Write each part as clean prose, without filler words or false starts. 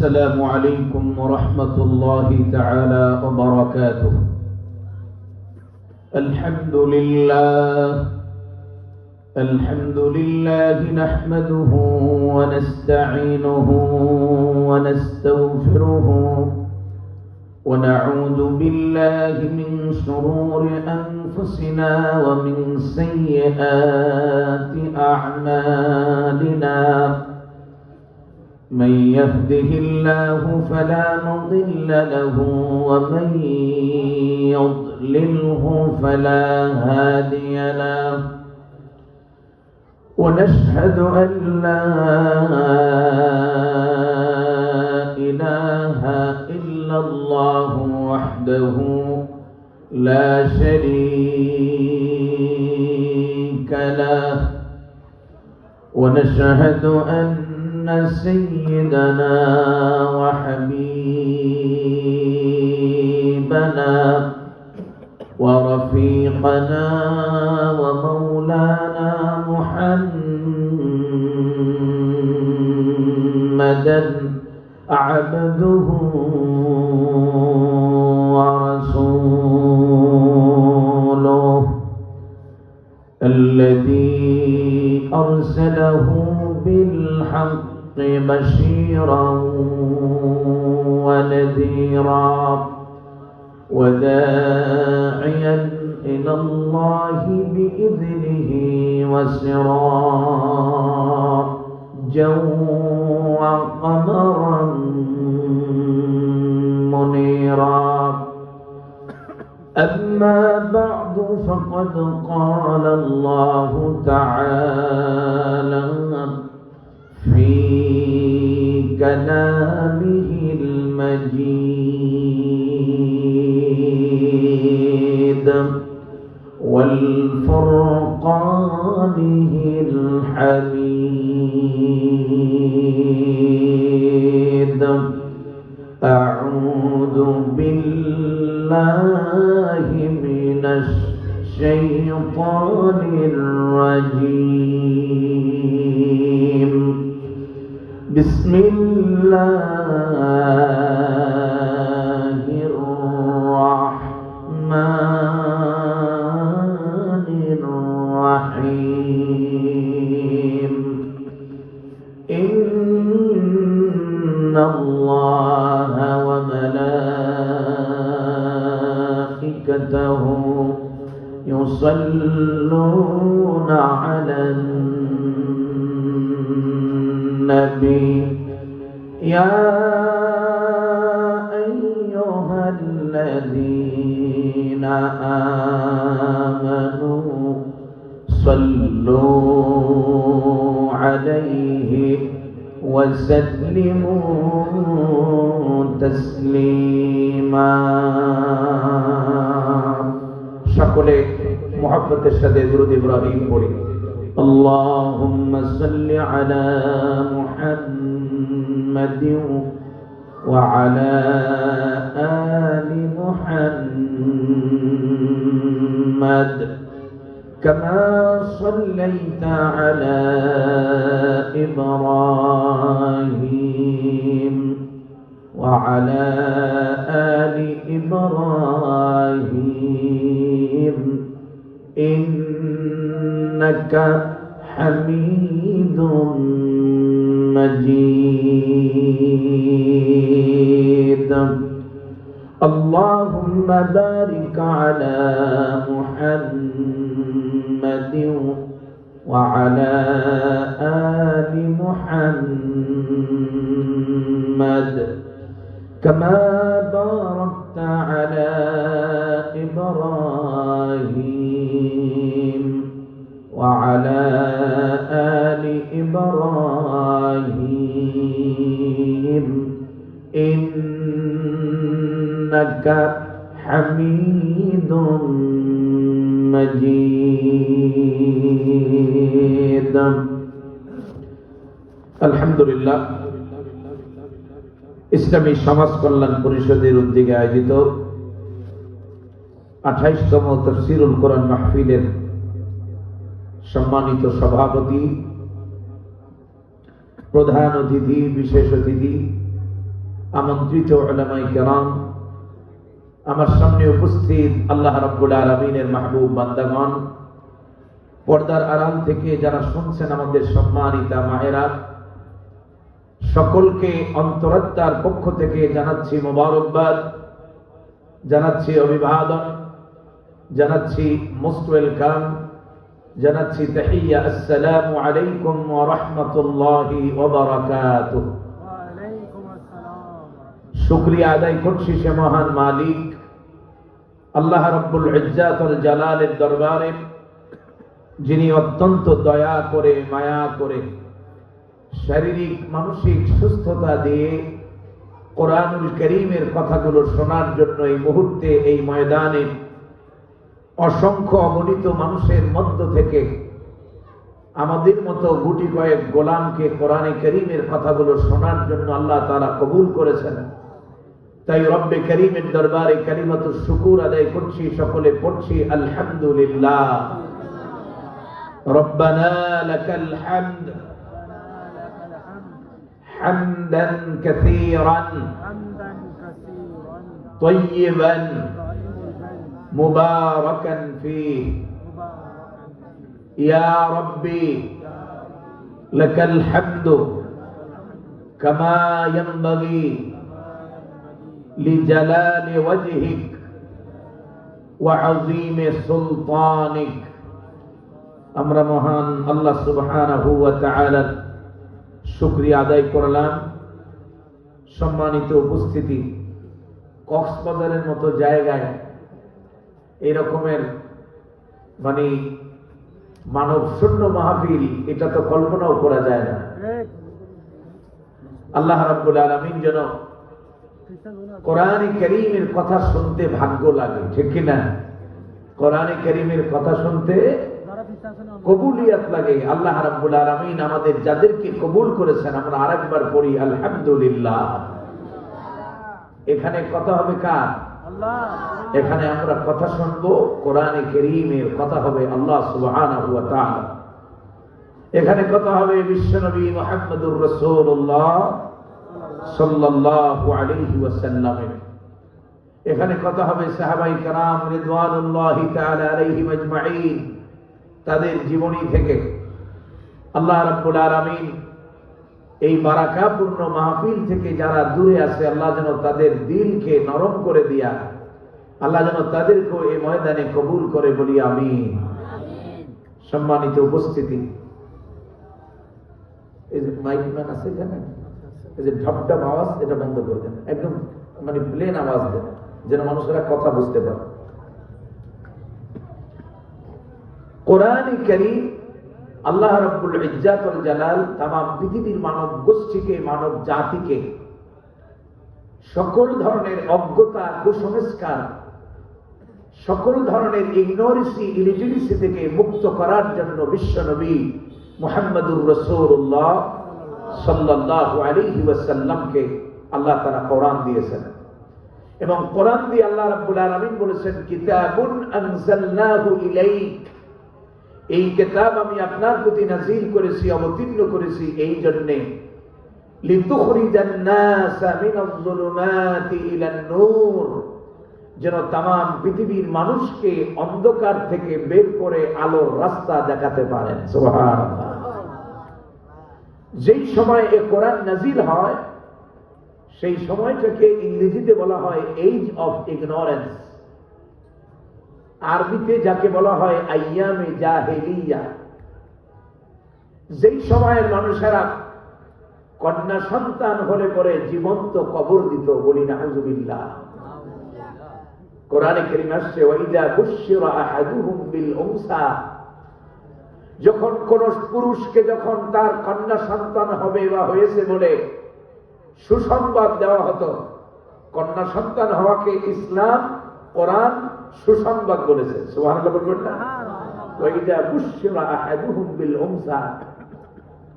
السلام عليكم ورحمة الله تعالى وبركاته. الحمد لله نحمده ونستعينه ونستغفره ونعوذ بالله من شرور أنفسنا ومن سيئات أعمالنا. من يهده الله فلا مضل له ومن يضلله فلا هادي له. ونشهد أن لا إله إلا الله وحده لا شريك له. ونشهد أن سيدنا وحبيبنا ورفيقنا ومولانا محمدا عبده ورسوله الذي أرسله بالحق بشيرا ونذيرا وداعيا إلى الله بإذنه وسراجا وقمرا منيرا. أما بعد فقد قال الله تعالى في كلامه المجيد والفرقانه الحميد. أعوذ بالله من الشيطان الرجيم. بسم الله الرحمن الرحيم. إن الله وملائكته يصلون على النبي يا أيها الذين آمنوا صلوا عليه وسلموا تسليما. সকলে মুহাব্বতের সাথে দুরূদ ইব্রাহিম পড়ি। اللهم صل على محمد وعلى آل محمد كما صليت على إبراهيم وعلى آل إبراهيم إنك حميد مجيد. اللهم بارك على محمد وعلى آل محمد كما باركت على إبراهيم وعلى آل إبراهيم إنك حميد مجيد. الحمد لله ইসলামী সমাজ কল্যাণ পরিষদের উদ্যোগে আয়োজিত 28তম তাফসীরুল কোরআন মাহফিলের সম্মানিত সভাপতি, প্রধান অতিথি, বিশেষ অতিথি, আমন্ত্রিত উলামায়ে কেরাম, আমার সামনে উপস্থিত আল্লাহ রাব্বুল আলামিনের মাহবুব বান্দাগণ, পর্দার আড়াল থেকে যারা শুনছেন আমাদের সম্মানিতা মায়েরা, সকলকে অন্তরাত্মার পক্ষ থেকে জানাচ্ছি মোবারকবাদ, জানাচ্ছি অভিবাদন, জানাচ্ছি মোস্ট ওয়েলকাম, জানাচ্ছি তাহিয়া। আসসালামু আলাইকুম ওয়া রাহমাতুল্লাহি ওয়া বারাকাতুহু। শুকরিয়া আদায় করছি সে মহান মালিক আল্লাহ রাব্বুল ইজ্জাত ওয়াল জালালের দরবারে, যিনি অত্যন্ত দয়া করে মায়া করে শারীরিক মানসিক সুস্থতা দিয়ে কোরআনুল কারীমের কথাগুলো শোনার জন্য এই মুহূর্তে এই ময়দানে অসংখ্য অগণিত মানুষের মধ্য থেকে আমাদের মতো গুটি কয়েক গোলামকে কোরআনে কারীমের কথাগুলো শোনার জন্য আল্লাহ তাআলা কবুল করেছেন। তাই রব্বে কারীমের দরবারে কালিমাতুশ শুকুর আদায় করছি, সকলে পড়ছি আলহামদুলিল্লাহ। রব্বানা লাকাল হামদ হামদান কাসীরান তাইয়িবান মুবারাকান ফীহি ইয়া রাব্বি লাকাল হামদু কামা ইয়ানবাগি লিজালালি ওয়াজহিক ওয়া আযীমি সুলতানিক। আমরা মহান আল্লাহ সুবহানাহু ওয়া তাআলার শুকরিয়া আদায় করলাম। সম্মানিত উপস্থিতি, কক্সবাজারের মতো জায়গায় এই রকমের মানে মানব শূন্য মাহফিল, এটা তো কল্পনাও করা যায় না। আল্লাহ রাব্বুল আলামিন যেন কোরআনে কারীমের কথা শুনতে ভাগ্য লাগে, ঠিক কি না? কোরআনে কারীমের কথা শুনতে কবুলিয়াত লাগে। আল্লাহ রাব্বুল আলামিন আমাদের যাদেরকে কবুল করেছেন, আমরা আরেকবার পড়ি আলহামদুলিল্লাহ। এখানে কথা হবে কার? আল্লাহ। এখানে আমরা কথা শুনবো, কোরআনে কারীমের কথা হবে আল্লাহ সুবহানাহু ওয়া তাআলা। এখানে কথা হবে বিশ্বনবী মুহাম্মদুর রাসূলুল্লাহ সাল্লাল্লাহু আলাইহি ওয়াসাল্লামের। এখানে কথা হবে সাহাবায়ে কেরাম রিদওয়ানুল্লাহি তাআলা আলাইহিম আজমাইন, তাদের জীবনী থেকে। আল্লাহ রাব্বুল আলামিন এই বারাকাপূর্ণ মাহফিল থেকে যারা দূরে আছে, আল্লাহ যেন তাদের দিলকে নরম করে দিয়া আল্লাহ যেন তাদেরকে এই ময়দানে কবুল করে, বলি আমিন। সম্মানিত উপস্থিতি, এই যে মাইকম্যান আছে এখানে, এই যে ঢপঢপ আওয়াজ, এটা বন্ধ করে দেন, একদম মানে প্লেন আওয়াজ দেন, যেন মানুষেরা কথা বুঝতে পারে। কোরআনে কারীম আল্লাহ রাব্বুল ইজ্জাত ওয়াল জালাল তামাম পৃথিবীর মানব গোষ্ঠীকে, মানব জাতিকে সকল ধরনের অজ্ঞতা, কুসংস্কার, সকল ধরনের ইগনোরেন্সি, ইলিটারেসি থেকে মুক্ত করার জন্য বিশ্বনবী মুহাম্মদুর রাসূলুল্লাহ সাল্লাল্লাহু আলাইহি ওয়াসাল্লামকে আল্লাহ তাআলা কোরআন দিয়েছেন। এবং কোরআন দিয়ে আল্লাহ রাব্বুল আলামিন বলেছেন, কিতাবুন আনজালনাহু ইলাইক, এই কিতাব আমি আপনার প্রতি নাযিল করেছি, অবতীর্ণ করেছি এই জন্যে, লিতুখরিজান নাসা মিনাজ যুলুমাতি ইলান নূর, যেন তামাম পৃথিবীর মানুষকে অন্ধকার থেকে বের করে আলোর রাস্তা দেখাতে পারেন। সুবহানাল্লাহ। যেই সময় এই কোরআন নাযিল হয়, সেই সময়টাকে ইংরেজিতে বলা হয় এজ অফ ইগনোরেন্স, আরবিতে যাকে বলা হয় আইয়ামে জাহেলিয়া। যেই সময়ের মানুষেরা কন্যা সন্তান হলে পরে জীবন্ত কবর দিত, বলি নাউযুবিল্লাহ। কোরআনে কারীম আসছে, ওয়াইদা বুশিরা আহাদুহুম বিল উনসা, যখন কোন পুরুষকে যখন তার কন্যা সন্তান হবে বা হয়েছে বলে সুসংবাদ দেওয়া হতো, কন্যা সন্তান হওয়াকে ইসলাম, কোরআন সুসংবাদ বলেছে। সুবহানাল্লাহ বলবেন না? ওয়াইদা বুশিরা আহাদুহুম বিল উনসা,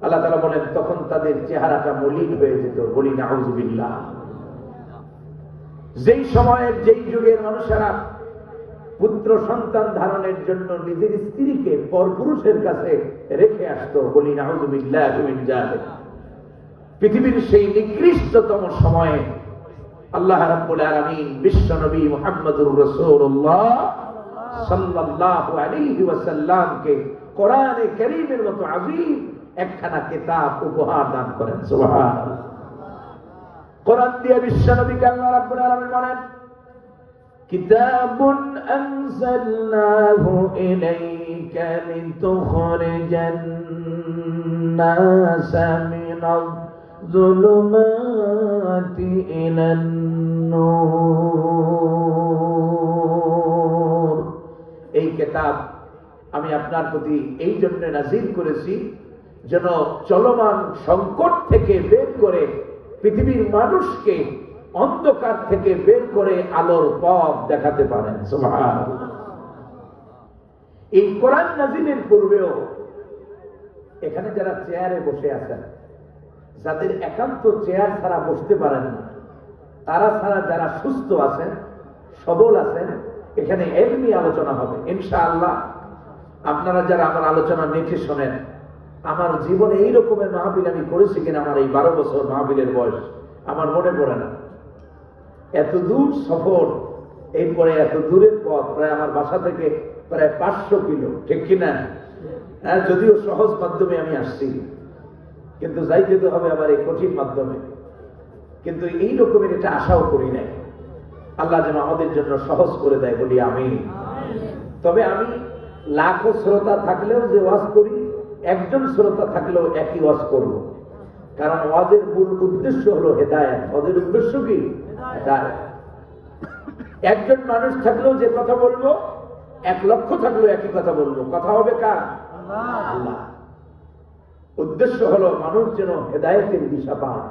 আল্লাহ তাআলা বলেন তখন তাদের চেহারাটা মলিন হয়ে যেত, বলি নাউযুবিল্লাহ। যেই সময়ের, যেই যুগের মানুষেরা পুত্র সন্তান ধারণের জন্য নিজের স্ত্রীকে পরপুরুষের কাছে রেখে আসতো, বলি নাউযুবিল্লাহি মিন যালিক। পৃথিবীর সেই নিকৃষ্টতম সময়ে আল্লাহ রাব্বুল আলামিন বিশ্ব নবী মুহাম্মদুর রাসূলুল্লাহ সাল্লাল্লাহু আলাইহি ওয়াসাল্লামকে কোরআনে কারীমের মতো আযীম একখানা কিতাব উপহার দান করেন। সুবহানাল্লাহ। কোরআন দিয়ে বিশ্ব নবীকে আল্লাহ রাব্বুল আলামিন বলেন, কিতাবুন আনজালনাহু ইলাইকা লিতুখরিজান নাসা মিনাল যুলুমাতি ইলান নূর। এই কিতাব আমি আপনার প্রতি এই জন্য নাযিল করেছি যেন চলমান সংকট থেকে বের করে পৃথিবীর মানুষকে অন্ধকার থেকে বের করে আলোর পথ দেখাতে পারেন। সুবহানাল্লাহ। এই কোরআন নাযিলের পূর্বেও এখানে যারা চেয়ারে বসে আছেন, যাদের একান্ত চেয়ার ছাড়া বসতে পারেন না, তারা ছাড়া যারা সুস্থ আছেন, সবল আছেন, এখানে এলমি আলোচনা হবে ইনশাআল্লাহ। আপনারা যারা আমার আলোচনা নেটে শোনেন, আমার জীবনে এই রকমের মাহফিল আমি করেছি কিনা আমার এই 12 বছর মাহফিলের বয়স আমার মনে পড়ে না। এত দূর সফর, এরপরে এত দূরের পথ, প্রায় আমার বাসা থেকে প্রায় 500 কিলো, ঠিক কিনা? হ্যাঁ, যদিও সহজ মাধ্যমে আমি আসছি, কিন্তু যাইতে তো হবে আবার এই কঠিন মাধ্যমে। কিন্তু এই রকমের এটা আশাও করি নাই। আল্লাহ যেন আমাদের জন্য সহজ করে দেয়, বলি আমিন। তবে আমি লাখো শ্রোতা থাকলেও যে ওয়াজ করি, একজন শ্রোতা থাকলেও একই ওয়াজ করব। কারণ ওয়াজের মূল উদ্দেশ্য হলো হেদায়েত। ওয়াজের উদ্দেশ্য কি? হেদায়েত। একজন মানুষ থাকলেও যে কথা বলবো, 1 লক্ষ থাকলেও একই কথা বলবো। কথা হবে কার? আল্লাহ। উদ্দেশ্য হলো মানুষ যেন হেদায়েতের দিশা পায়,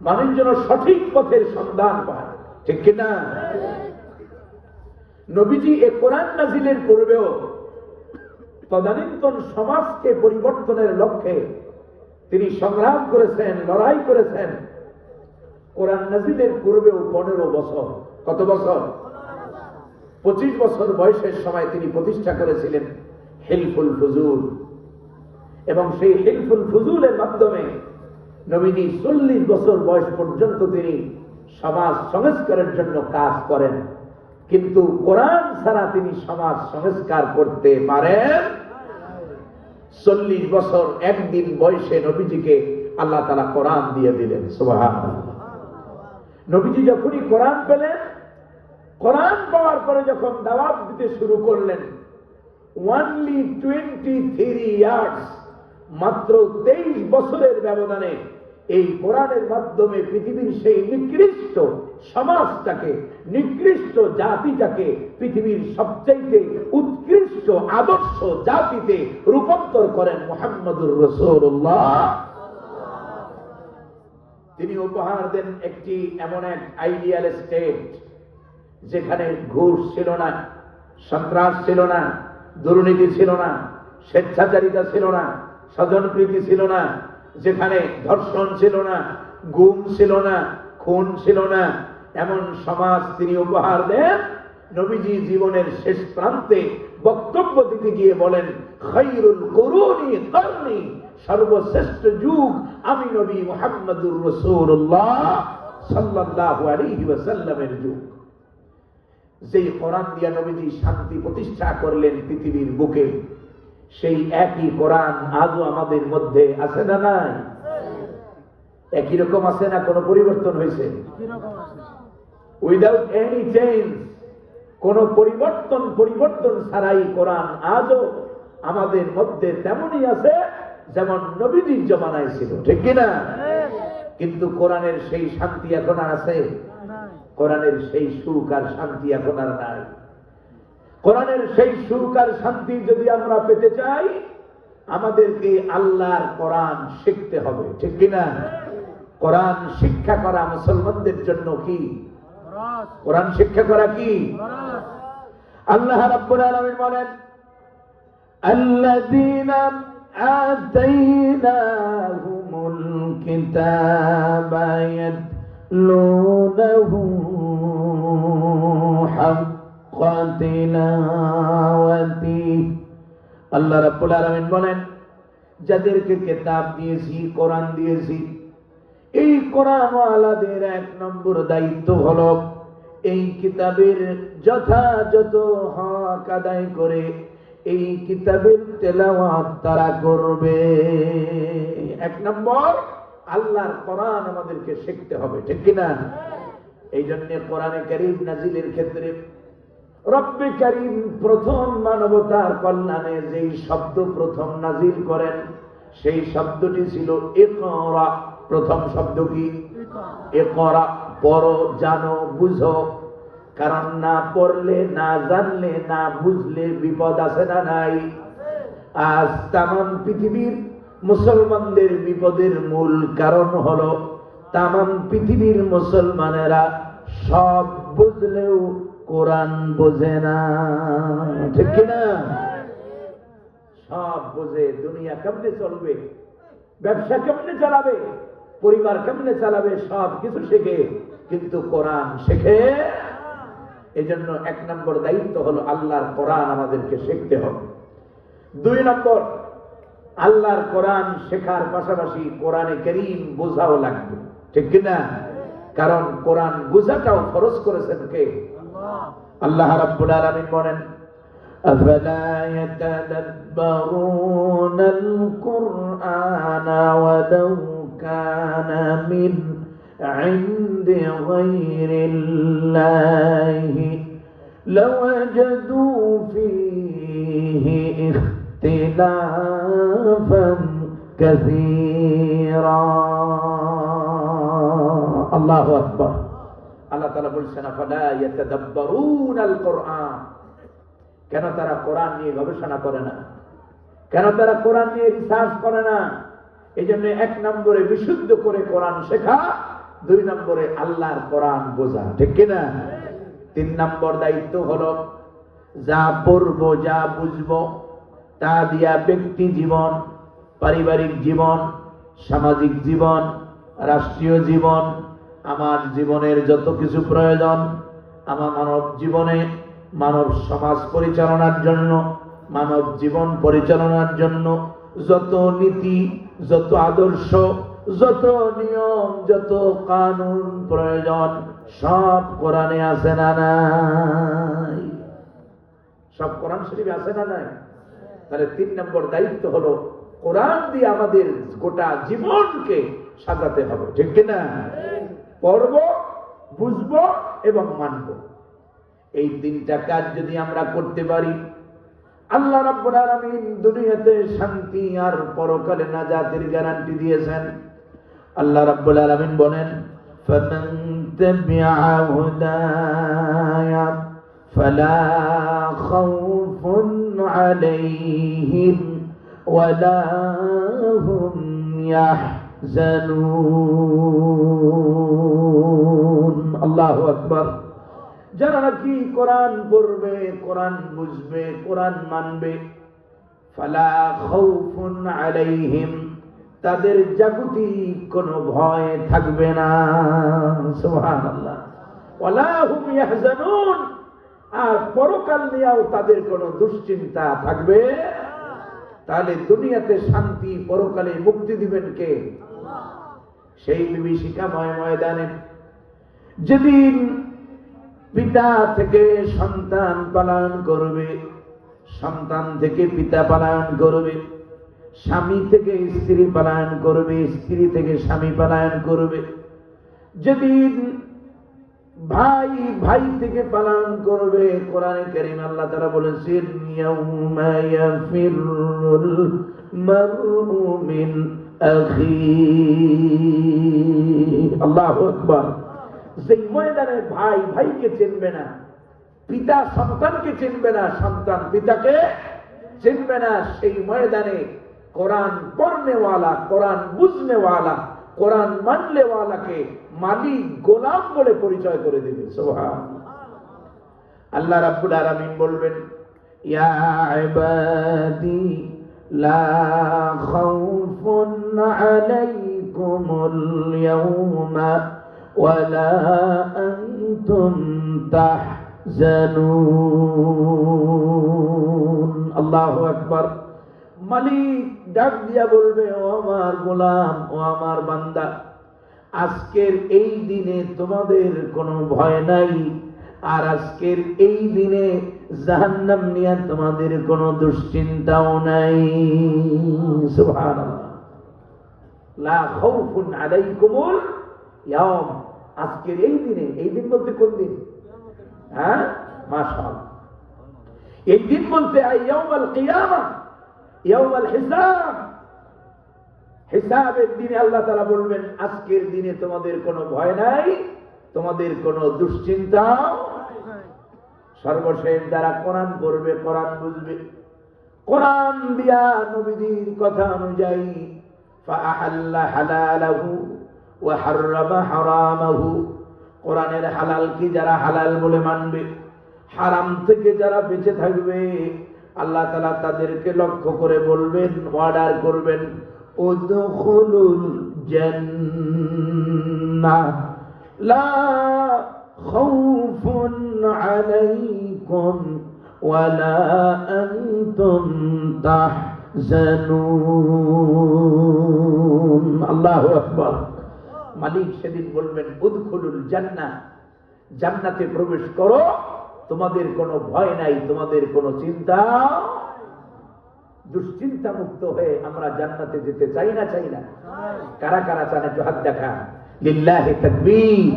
মানুষ যেন সঠিক পথের সন্ধান পায়, ঠিক কিনা? নবীজি এ কোরআন নাযিলের পূর্বেও তদানীন্তন সমাজকে পরিবর্তনের লক্ষ্যে তিনি সংগ্রাম করেছেন, লড়াই করেছেন। কোরআন নাযিলের পূর্বেও 15 বছর, কত বছর? 25 বছর বয়সের সময় তিনি প্রতিষ্ঠা করেছিলেন হিলফুল ফুজুল, এবং সেই হিলফুল ফুজুলের মাধ্যমে নবীজি 40 বছর বয়স পর্যন্ত তিনি সমাজ সংস্কারের জন্য কাজ করেন। কিন্তু কোরআন ছাড়া তিনি সমাজ সংস্কার করতে পারেন? 40 বছর 1 দিন বয়সে নবীজিকে আল্লাহ তাআলা কোরআন দিয়ে দিলেন। সুবহানাল্লাহ। নবীজি যখনই কোরআন পেলেন, কোরআন পাওয়ার পরে যখন দাওয়াত দিতে শুরু করলেন, only 23 ইয়ার্স, মাত্র 23 বছরের ব্যবধানে এই কোরআনের মাধ্যমে পৃথিবীর সেই নিকৃষ্ট সমাজটাকে, নিকৃষ্ট জাতিটাকে পৃথিবীর সবচেয়ে উৎকৃষ্ট আদর্শ জাতিতে রূপান্তর করেন মুহাম্মদুর রাসূলুল্লাহ। তিনি উপহার দেন একটি এমন এক আইডিয়াল স্টেট যেখানে ঘুষ ছিল না, সন্ত্রাস ছিল না, দুর্নীতি ছিল না, স্বেচ্ছাচারিতা ছিল না, স্বজনপ্রীতি ছিল না, যেখানে ধর্ষণ ছিল না, গুম ছিল না, খুন ছিল না, এমন সমাজ তিনি উপহার দেন। নবীজি জীবনের শেষ প্রান্তে বক্তব্য দিতে গিয়ে বলেন, খায়রুল কুরুনি কারনি, সর্বশ্রেষ্ঠ যুগ আমি নবী মুহাম্মদুর রাসূলুল্লাহ সাল্লাল্লাহু আলাইহি ওয়াসাল্লামের যুগ। যেই কোরআন দিয়া নবীজি শান্তি প্রতিষ্ঠা করলেন পৃথিবীর বুকে, সেই একই কোরআন আজও আমাদের মধ্যে আছে না নাই? একই রকম আছে না? কোনো পরিবর্তন হয়েছে? উইদাউট এনি চেঞ্জ, কোন পরিবর্তন ছাড়াই কোরআন আজও আমাদের মধ্যে তেমনই আছে যেমন নবীজির জমানায় ছিল, ঠিক কিনা? কিন্তু কোরআনের সেই শান্তি এখন আর আছে? কোরআনের সেই সুখ আর শান্তি এখন আর নাই। কোরআনের সেই সুখ আর শান্তি যদি আমরা পেতে চাই, আমাদেরকে আল্লাহর কোরআন শিখতে হবে, ঠিক কিনা? কোরআন শিক্ষা করা মুসলমানদের জন্য কি? কোরআন শিক্ষা করা কি? আল্লাহ রাব্বুল আলামিন বলেন, আল্লাযীনা আতাইনাহুমুল কিতাবা ইয়াতলুনাহু হাক্কা তিলাওয়াতিহি। আল্লাহ রাব্বুল আলামিন বলেন, যাদেরকে কিতাব দিয়েছি, কোরআন দিয়েছি, এই কোরআনওয়ালাদের এক নম্বর দায়িত্ব হলো এই কিতাবের যথাযথ হক আদায় করে এই কিতাবের তেলাওয়াত তারা করবে। এক নম্বর, আল্লাহর কোরআন আমাদেরকে শিখতে হবে, ঠিক কিনা? এই জন্য কোরআনে কারীম নাজিলের ক্ষেত্রে রব্বে কারীম প্রথম মানবতার কল্যাণে যেই শব্দ প্রথম নাজিল করেন সেই শব্দটি ছিল ইকরা। প্রথম শব্দ কি? ইকরা। পড়ো, জানো, বুঝো। কারণ না পড়লে, না জানলে, না বুঝলে বিপদ আছে না নাই? আজ তামাম পৃথিবীর মুসলমানদের বিপদের মূল কারণ হলো তামাম পৃথিবীর মুসলমানেরা সব বুঝলেও কোরআন বোঝে না, ঠিক কিনা? সব বোঝে, দুনিয়া কেমনে চলবে, ব্যবসা কেমনে চালাবে, পরিবার কেমনে চালাবে, সব কিছু শেখে, কিন্তু কোরআন শেখে। এই জন্য এক নম্বর দায়িত্ব হলো আল্লাহর কোরআন আমাদেরকে শিখতে হবে। দুই নম্বর, আল্লাহর কোরআন শেখার পাশাপাশি কোরআনে কারীম বোঝাও লাগবে, ঠিক কিনা? কারণ কোরআন বোঝাটাও ফরজ করেছেন কে? আল্লাহ রাব্বুল আলামিন বলেন, আফালা ইয়াতাদাব্বারুনাল কুরআনা ওয়ালাউ কানা মিন ইনদি গায়রিল্লাহি লাওয়াজাদু ফীহি ইখতিলাফান কাসীরা। আল্লাহু আকবার। আল্লাহ তাআলা বলছেন, আফালা ইয়াতাদাব্বারুনাল কুরআন। কেন তারা কোরআন নিয়ে গবেষণা করে না? কেন তারা কোরআন নিয়ে রিসার্চ করে না? এই জন্য এক নম্বরে বিশুদ্ধ করে কোরআন শেখা, দুই নম্বরে আল্লাহর কোরআন বোঝা, ঠিক কিনা? তিন নম্বর দায়িত্ব হলো যা পড়বো, যা বুঝবো তা দিয়া ব্যক্তি জীবন, পারিবারিক জীবন, সামাজিক জীবন, রাষ্ট্রীয় জীবন, আমার জীবনের যত কিছু প্রয়োজন, আমার মানব জীবনে, মানব সমাজ পরিচালনার জন্য, মানব জীবন পরিচালনার জন্য যত নীতি, যত আদর্শ, যত নিয়ম, যত কানুন প্রয়োজন সব কোরআনে আছে না নাই? সব কোরআন শরীফে আছে না নাই? তাহলে তিন নম্বর দায়িত্ব হলো কোরআন দিয়ে আমাদের গোটা জীবনকে সাজাতে হবে, ঠিক কিনা? পড়বো, বুঝবো এবং মানবো। এই তিনটা কাজ যদি আমরা করতে পারি, আল্লাহ রাব্বুল আলামিন দুনিয়াতে শান্তি আর পরকালে নাজাতের গ্যারান্টি দিয়েছেন। আল্লাহ রাব্বুল আলামিন বলেন, ফামান তাবিআ হুদায়া ফালা খাউফুন আলাইহিম ওয়ালা হুম ইয়াহজানুন। আল্লাহু আকবার। যারা নাকি কোরআন পড়বে, কোরআন বুঝবে, কোরআন মানবে, ফালা খাউফুন আলাইহিম, তাদের জাগতিক কোনো ভয় থাকবে না। সুবহানাল্লাহ। ওয়ালা হুম ইয়াহজানুন, আর পরকাল নিয়েও তাদের কোনো দুশ্চিন্তা থাকবে। তাহলে দুনিয়াতে শান্তি, পরকালে মুক্তি দিবেন কে? সেই বিভীষিকাময় ময়দানে যেদিন পিতা থেকে সন্তান পালন করবে, সন্তান থেকে পিতা পালন করবে, স্বামী থেকে স্ত্রী পালন করবে, স্ত্রী থেকে স্বামী পালন করবে, যেদিন ভাই ভাই থেকে পালন করবে, কোরআনে কারীম আল্লাহ তাআলা বলেছেন, ইয়াউমা ইয়াফিরুল মারউ মিন আখিহি। আল্লাহু আকবার। সেই ময়দানে ভাই ভাইকে চিনবে না, পিতা সন্তানকে চিনবে না, সন্তান পিতাকে চিনবে না। সেই ময়দানে কোরআন পড়নেওয়ালা, কোরআন বুঝনেওয়ালা, কোরআন মানলেওয়ালাকে মালিক গোলাম বলে পরিচয় করে দেবে। সুবহানাল্লাহ। আল্লাহ রাব্বুল আলামিন বলবেন, ইয়া ইবাদি লা খাউফুন আলাইকুমুল ইয়াউমা ওয়ালা আনতুম তাহজানুন। আল্লাহু আকবার। মালিক ডাক দিয়া বলবে, ও আমার গোলাম, ও আমার বান্দা, আজকের এই দিনে তোমাদের কোনো ভয় নাই, আর আজকের এই দিনে জাহান্নাম নিয়ে তোমাদের কোনো দুশ্চিন্তাও নাই। সুবহানাল্লাহ। লা খাউফুন আলাইকুমুল ইয়াওম। আজকের এই দিনে, এই দিন বলতে কোন দিন? হ্যাঁ, মাশাআল্লাহ। এই দিন বলতে ইয়াউমুল কিয়ামা, ইয়াউমুল হিসাব। হিসাবের দিনে আল্লাহ তাআলা বলবেন আজকের দিনে তোমাদের কোনো ভয় নাই, তোমাদের কোনো দুশ্চিন্তা। সর্বশেষ যারা কোরআন পড়বে, কোরআন বুঝবে, কোরআন দিয়া নবীজির কথা অনুযায়ী ফাআহাল্লা হালালাহু ওয়া হাররামা হারামাহু, কোরআনের হালাল কি যারা হালাল বলে মানবে, হারাম থেকে যারা বেঁচে থাকবে, আল্লাহ তাআলা তাদেরকে লক্ষ্য করে বলবেন, অর্ডার করবেন, উদখুলুল জান্নাহ লা খাউফুন আলাইকুম ওয়ালা আনতুম তাহজানুন। আল্লাহু আকবার। মালিক সেদিন বলবেন উদখুলুল জান্নাহ, জান্নাতে প্রবেশ করো, তোমাদের কোনো ভয় নাই, তোমাদের কোনো চিন্তা, দুশ্চিন্তা মুক্ত হয়ে আমরা জান্নাতে যেতে চাই না? চাই না? কারা কারা চান একটু হাত দেখা। লিল্লাহি তাকবীর।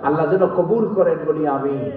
আল্লাহ যেন কবুল করেন বলি আমিন।